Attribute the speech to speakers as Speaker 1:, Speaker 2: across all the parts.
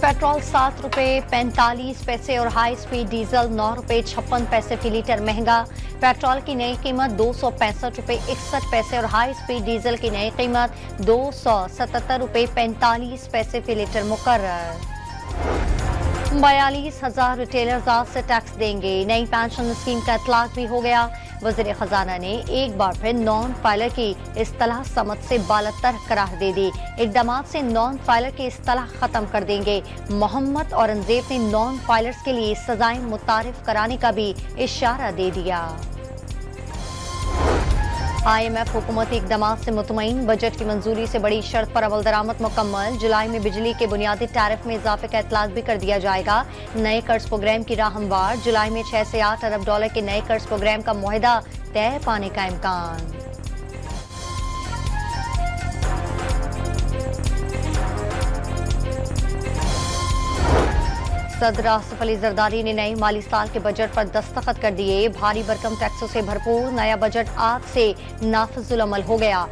Speaker 1: Petrol 7 रुपए 45 पैसे और हाई स्पीड डीजल 9 रुपए 56 पैसे फी लीटर महंगा। पेट्रोल की नई कीमत 265 रुपए 61 पैसे और हाई स्पीड डीजल की नई कीमत 277 रुपए 45 पैसे फी लीटर मुकर्रर। 42,000 रिटेलर्स आज से टैक्स देंगे। नई पेंशन स्कीम का इतलाक भी हो गया। वज़ीर खजाना ने एक बार फिर नॉन फाइलर की इस्तलाह समझ से बालतर करार दे दी। इक़दामात से नॉन फाइलर की इस्तलाह खत्म कर देंगे। मोहम्मद औरंगजेब ने नॉन फाइलर्स के लिए सजाएं मुतारिफ कराने का भी इशारा दे दिया। IMF हुकूमती इक़दामात से मुतमईन। बजट की मंजूरी से बड़ी शर्त पर अमल दरामद मुकम्मल। जुलाई में बिजली के बुनियादी टैरिफ में इजाफे का इतलाक भी कर दिया जाएगा। नए कर्ज प्रोग्राम की राह हमवार। जुलाई में 6 से 8 अरब डॉलर के नए कर्ज प्रोग्राम का मुआहदा तय पाने का इम्कान। सदर आसिफ अली जरदारी ने नए माली साल के बजट पर दस्तखत कर दिए। भारी भरकम टैक्सों से भरपूर नया बजट आज से नाफिजुल अमल हो गया।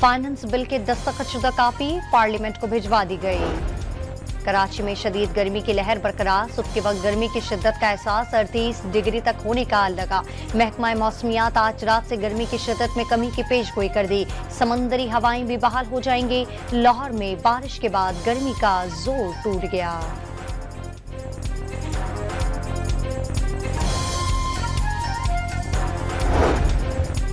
Speaker 1: फाइनेंस बिल के दस्तखतशुदा कापी पार्लियामेंट को भिजवा दी गई। कराची में शदीद गर्मी की लहर बरकरार। सुबह के वक्त गर्मी की शिद्दत का एहसास 38 डिग्री तक होने का लगा। महकमा मौसमियात आज रात से गर्मी की शिद्दत में कमी की पेशगोई कर दी। समंदरी हवाएं भी बहाल हो जाएंगी। लाहौर में बारिश के बाद गर्मी का जोर टूट गया।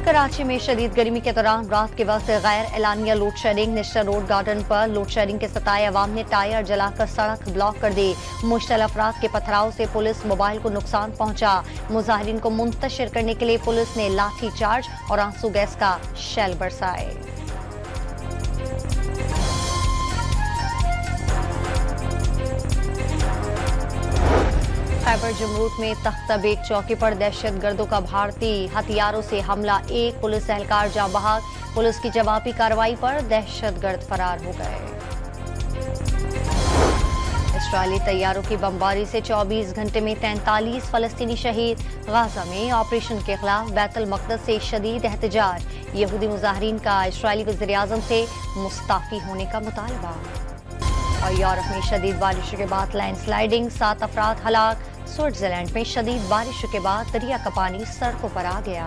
Speaker 1: कराची में शदीद गर्मी के दौरान रात के वक्त गैर एलानिया load shedding. Nishtar road garden पर लोड शेडिंग के सताए अवाम ने टायर जलाकर सड़क ब्लॉक कर दी। मुश्तल अफराद के पथराव से पुलिस मोबाइल को नुकसान पहुंचा। मुजाहिरीन को मुंतशिर करने के लिए पुलिस ने लाठी चार्ज और आंसू गैस का शेल बरसाए। खैबर जमरूद में तख्ताबेग चौकी पर दहशत गर्दों का भारतीय हथियारों से हमला। एक पुलिस एहलकार जाँ बहक। पुलिस की जवाबी कार्रवाई पर दहशत गर्द फरार हो गए। इस्राइली तैयारों की बमबारी से 24 घंटे में 43 फलस्तीनी शहीद। गाजा में ऑपरेशन के खिलाफ बैतुल मक़दस से शदीद एहतजाज। यहूदी मुजाहिरीन का इस्राइली वज़ीर आज़म से मुस्ताफ़ी होने का मुतालबा। और यूरोप में शदीद बारिश के बाद लैंडस्लाइडिंग, 7 अफराद हलाक। स्विट्जरलैंड में शदीद बारिश के बाद दरिया का पानी सड़कों पर आ गया।